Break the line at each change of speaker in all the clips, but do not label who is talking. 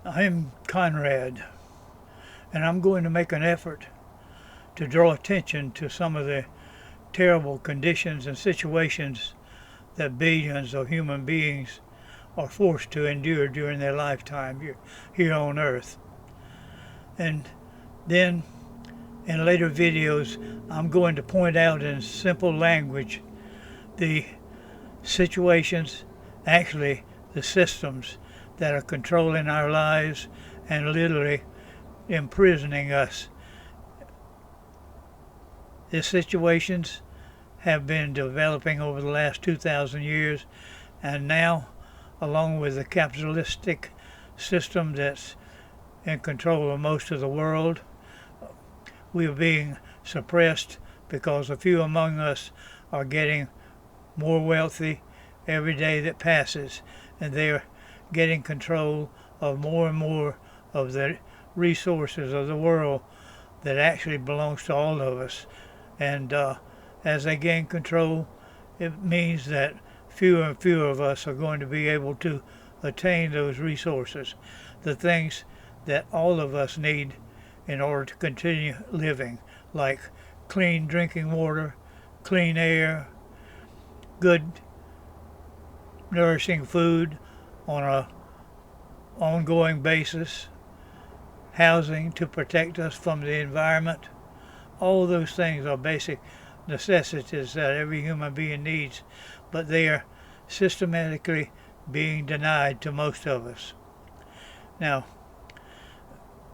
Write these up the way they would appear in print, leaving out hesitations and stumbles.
I'm Conrad, and I'm going to make an effort to draw attention to some of the terrible conditions and situations that billions of human beings are forced to endure during their lifetime here on Earth. And then in later videos, I'm going to point out in simple language the situations, actually the systems that are controlling our lives and literally imprisoning us. These situations have been developing over the last 2,000 years, and now, along with the capitalistic system that's in control of most of the world, we are being suppressed because a few among us are getting more wealthy every day that passes, and they're getting control of more and more of the resources of the world that actually belongs to all of us. And as they gain control, it means that fewer and fewer of us are going to be able to attain those resources, the things that all of us need in order to continue living, like clean drinking water, clean air, good nourishing food on an ongoing basis, housing to protect us from the environment. All those things are basic necessities that every human being needs, but they are systematically being denied to most of us. Now,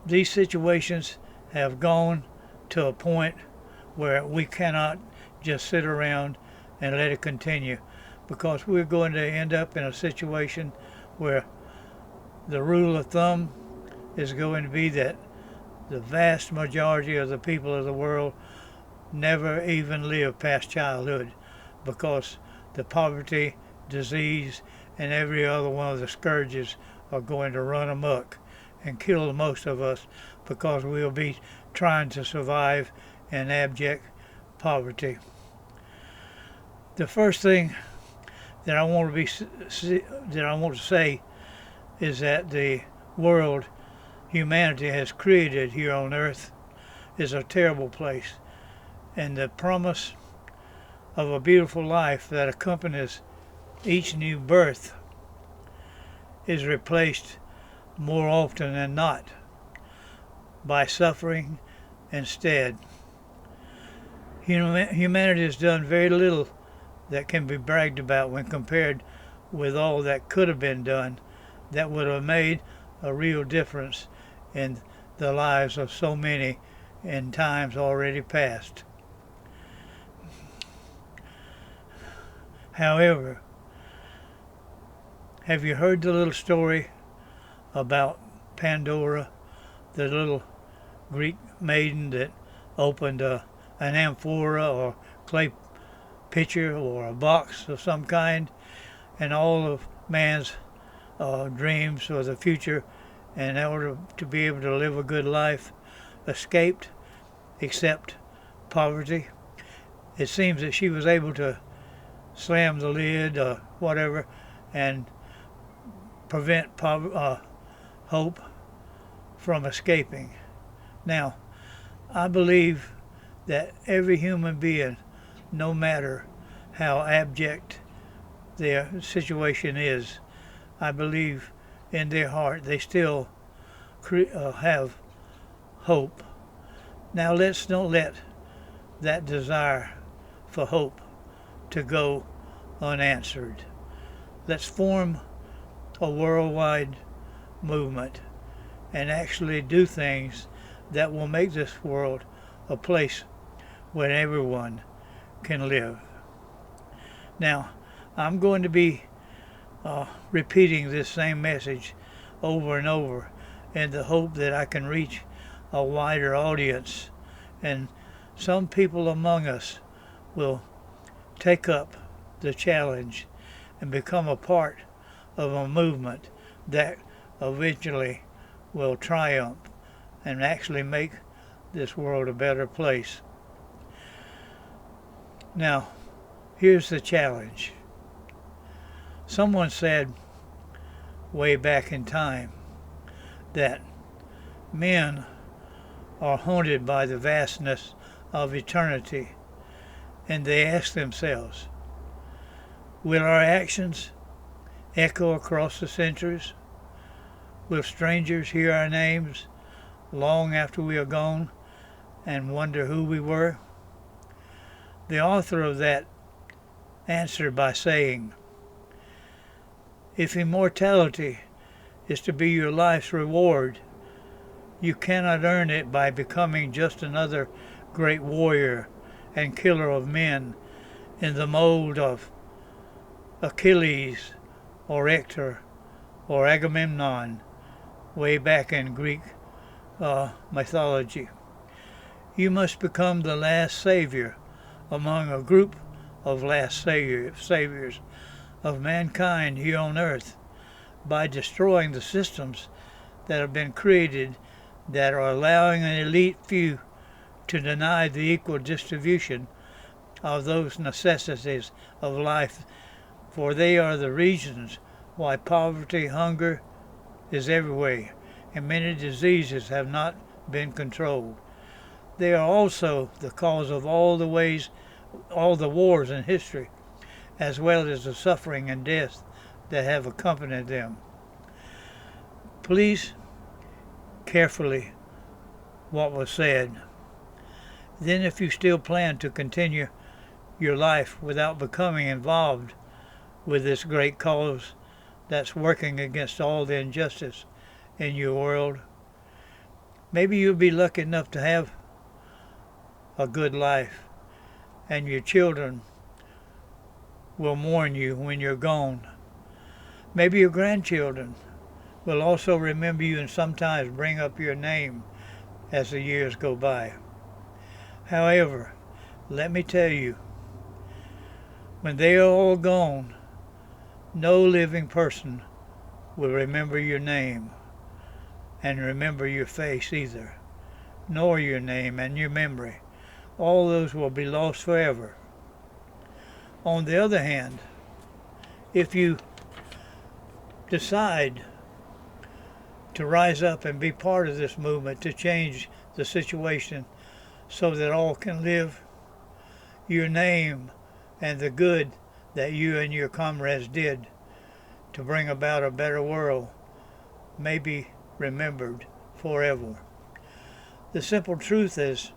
these situations have gone to a point where we cannot just sit around and let it continue, because we're going to end up in a situation where the rule of thumb is going to be that the vast majority of the people of the world never even live past childhood, because the poverty, disease, and every other one of the scourges are going to run amok and kill most of us, because we'll be trying to survive in abject poverty. The first thing that I want to say is that the world humanity has created here on Earth is a terrible place, and the promise of a beautiful life that accompanies each new birth is replaced more often than not by suffering instead. Humanity has done very little that can be bragged about when compared with all that could have been done that would have made a real difference in the lives of so many in times already past. However, have you heard the little story about Pandora, the little Greek maiden that opened an amphora or clay pitcher or a box of some kind, and all of man's dreams for the future in order to be able to live a good life escaped, except poverty? It seems that she was able to slam the lid or whatever and prevent hope from escaping. Now, I believe that every human being, no matter how abject their situation is, I believe in their heart they still have hope. Now, let's don't let that desire for hope to go unanswered. Let's form a worldwide movement and actually do things that will make this world a place where everyone can live. Now, I'm going to be repeating this same message over and over in the hope that I can reach a wider audience, and some people among us will take up the challenge and become a part of a movement that eventually will triumph and actually make this world a better place. Now, here's the challenge. Someone said way back in time that men are haunted by the vastness of eternity, and they ask themselves, will our actions echo across the centuries? Will strangers hear our names long after we are gone and wonder who we were? The author of that answered by saying, if immortality is to be your life's reward, you cannot earn it by becoming just another great warrior and killer of men in the mold of Achilles or Hector or Agamemnon way back in Greek mythology. You must become the last savior among a group of last saviors of mankind here on earth by destroying the systems that have been created that are allowing an elite few to deny the equal distribution of those necessities of life, for they are the reasons why poverty, hunger is everywhere, and many diseases have not been controlled. They are also the cause of all the wars in history, as well as the suffering and death that have accompanied them. Please carefully what was said. Then if you still plan to continue your life without becoming involved with this great cause that's working against all the injustice in your world, maybe you'll be lucky enough to have a good life, and your children will mourn you when you're gone. Maybe your grandchildren will also remember you and sometimes bring up your name as the years go by. However, let me tell you, when they are all gone, no living person will remember your name and remember your face either, nor your name and your memory. All those will be lost forever. On the other hand, if you decide to rise up and be part of this movement to change the situation so that all can live, your name and the good that you and your comrades did to bring about a better world may be remembered forever. The simple truth is,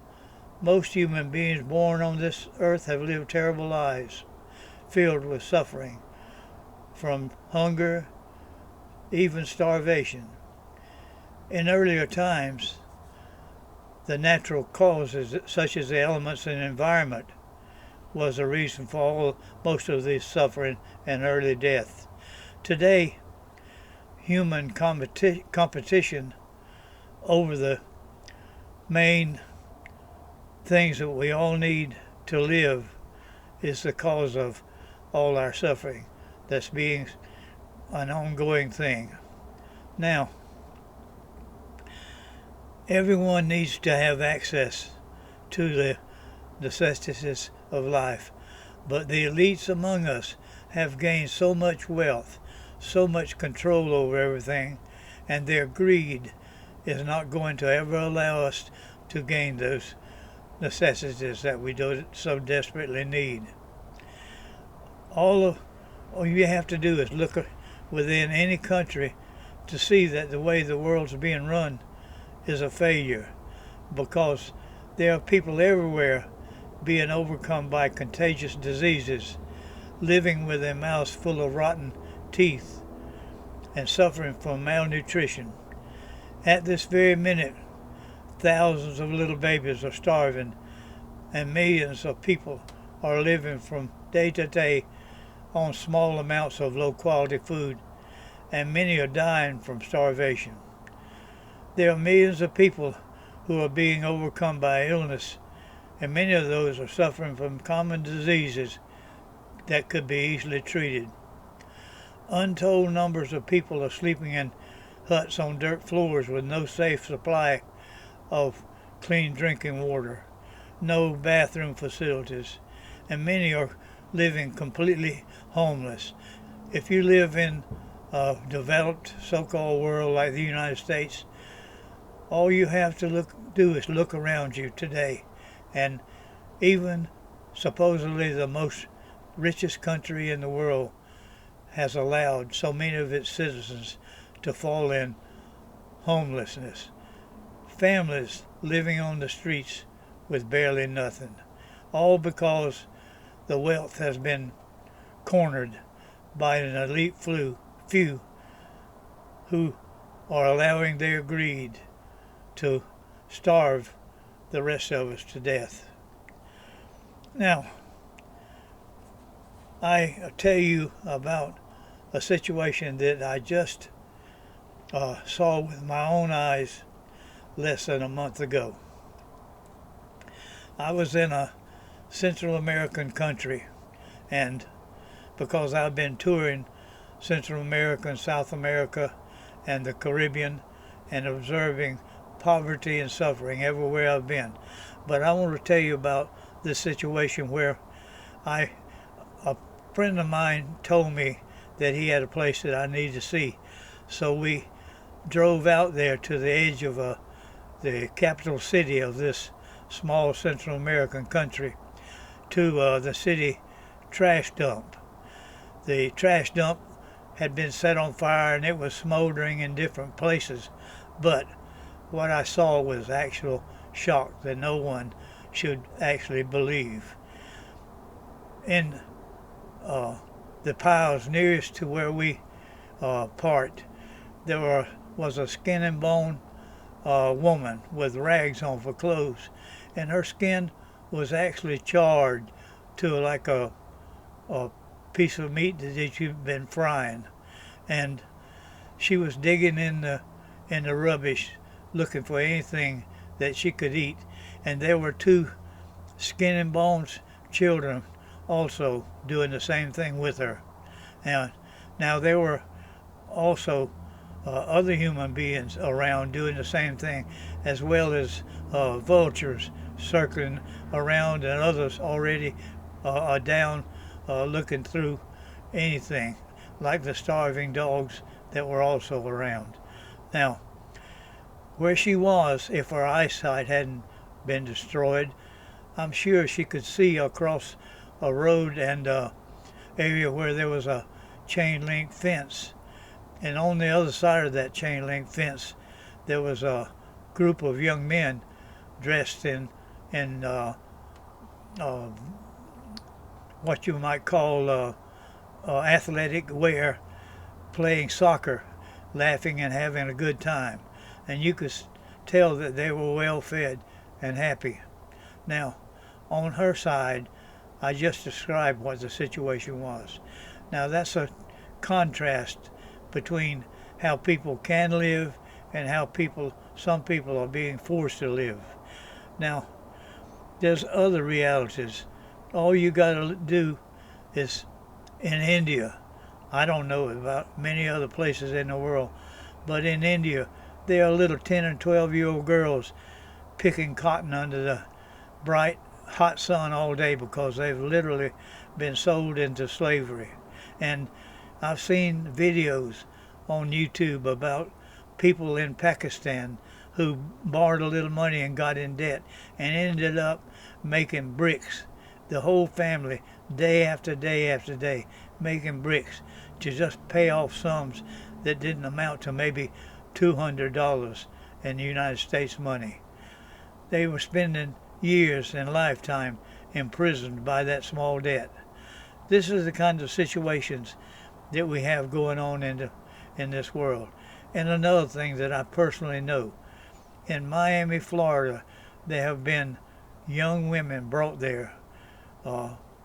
most human beings born on this earth have lived terrible lives, filled with suffering, from hunger, even starvation. In earlier times, the natural causes, such as the elements and environment, was the reason for most of this suffering and early death. Today, human competition over the main things that we all need to live is the cause of all our suffering that's being an ongoing thing. Now, everyone needs to have access to the necessities of life, but the elites among us have gained so much wealth, so much control over everything, and their greed is not going to ever allow us to gain those necessities that we so desperately need. All you have to do is look within any country to see that the way the world's being run is a failure, because there are people everywhere being overcome by contagious diseases, living with their mouths full of rotten teeth, and suffering from malnutrition. At this very minute, thousands of little babies are starving, and millions of people are living from day to day on small amounts of low-quality food, and many are dying from starvation. There are millions of people who are being overcome by illness, and many of those are suffering from common diseases that could be easily treated. Untold numbers of people are sleeping in huts on dirt floors with no safe supply of clean drinking water, no bathroom facilities, and many are living completely homeless. If you live in developed so-called world like the United States, all you have to do is look around you today, and even supposedly the most richest country in the world has allowed so many of its citizens to fall in homelessness. Families living on the streets with barely nothing. All because the wealth has been cornered by an elite few who are allowing their greed to starve the rest of us to death. Now, I tell you about a situation that I just saw with my own eyes less than a month ago. I was in a Central American country, and because I've been touring Central America and South America and the Caribbean and observing poverty and suffering everywhere I've been. But I want to tell you about this situation where a friend of mine told me that he had a place that I needed to see. So we drove out there to the edge of the capital city of this small Central American country to the city trash dump. The trash dump had been set on fire and it was smoldering in different places, but what I saw was actual shock that no one should actually believe. In the piles nearest to where we parked, there was a skin and bone woman with rags on for clothes, and her skin was actually charred to like a piece of meat that you've been frying, and she was digging in the rubbish looking for anything that she could eat. And there were two skin and bones children also doing the same thing with her. Now there were also other human beings around doing the same thing, as well as vultures circling around, and others already are down looking through anything, like the starving dogs that were also around. Now, where she was, if her eyesight hadn't been destroyed, I'm sure she could see across a road and area where there was a chain link fence. And on the other side of that chain link fence, there was a group of young men dressed in what you might call athletic wear, playing soccer, laughing and having a good time. And you could tell that they were well fed and happy. Now, on her side, I just described what the situation was. Now, that's a contrast between how people can live and how some people are being forced to live. Now, there's other realities. All you got to do is, in India, I don't know about many other places in the world, but in India, there are little 10 and 12-year-old girls picking cotton under the bright, hot sun all day because they've literally been sold into slavery. And I've seen videos on YouTube about people in Pakistan who borrowed a little money and got in debt and ended up making bricks. The whole family, day after day after day, making bricks to just pay off sums that didn't amount to maybe $200 in the United States money. They were spending years and lifetime imprisoned by that small debt. This is the kind of situations that we have going on in this world. And another thing that I personally know, in Miami, Florida, there have been young women brought there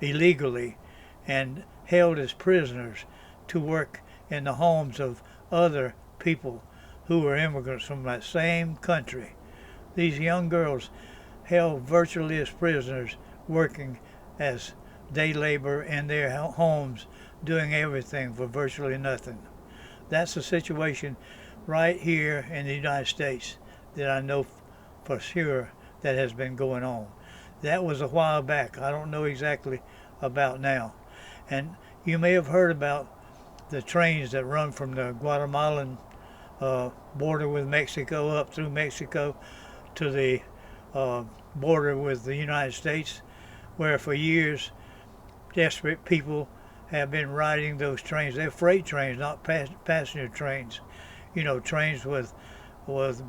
illegally and held as prisoners to work in the homes of other people who were immigrants from that same country. These young girls held virtually as prisoners, working as day labor in their homes, doing everything for virtually nothing. That's the situation right here in the United States that I know for sure that has been going on. That was a while back. I don't know exactly about now. And you may have heard about the trains that run from the Guatemalan border with Mexico up through Mexico to the border with the United States, where for years desperate people have been riding those trains. They're freight trains, not passenger trains. You know, trains with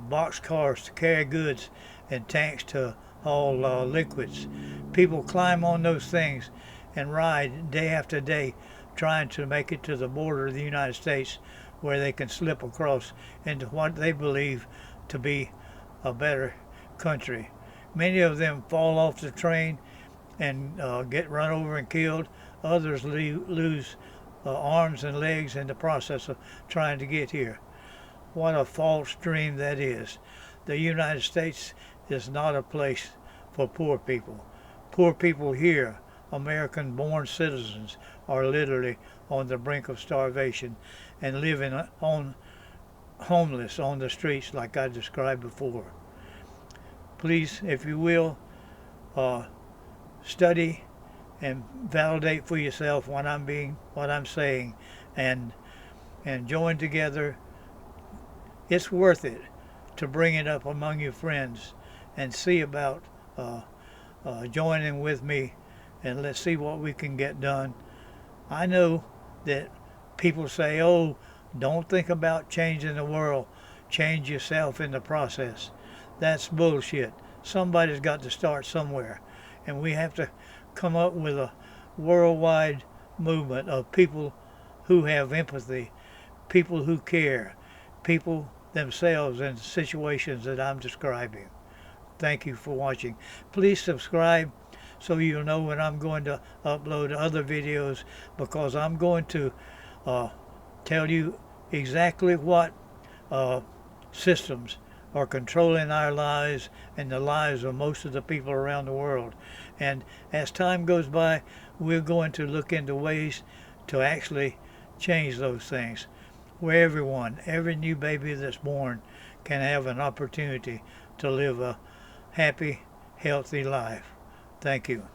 box cars to carry goods and tanks to haul liquids. People climb on those things and ride day after day trying to make it to the border of the United States where they can slip across into what they believe to be a better country. Many of them fall off the train and get run over and killed. Others lose arms and legs in the process of trying to get here. What a false dream that is. The United States is not a place for poor people. Poor people here, American-born citizens, are literally on the brink of starvation and living homeless on the streets like I described before. Please, if you will, study and validate for yourself what I'm saying, and join together. It's worth it to bring it up among your friends and see about joining with me, and let's see what we can get done. I know that people say, oh, don't think about changing the world, change yourself in the process. That's bullshit. Somebody's got to start somewhere, and we have to come up with a worldwide movement of people who have empathy, people who care, people themselves in situations that I'm describing. Thank you for watching. Please subscribe so you'll know when I'm going to upload other videos, because I'm going to tell you exactly what systems are controlling our lives and the lives of most of the people around the world. And as time goes by, we're going to look into ways to actually change those things, where every new baby that's born can have an opportunity to live a happy, healthy life. Thank you.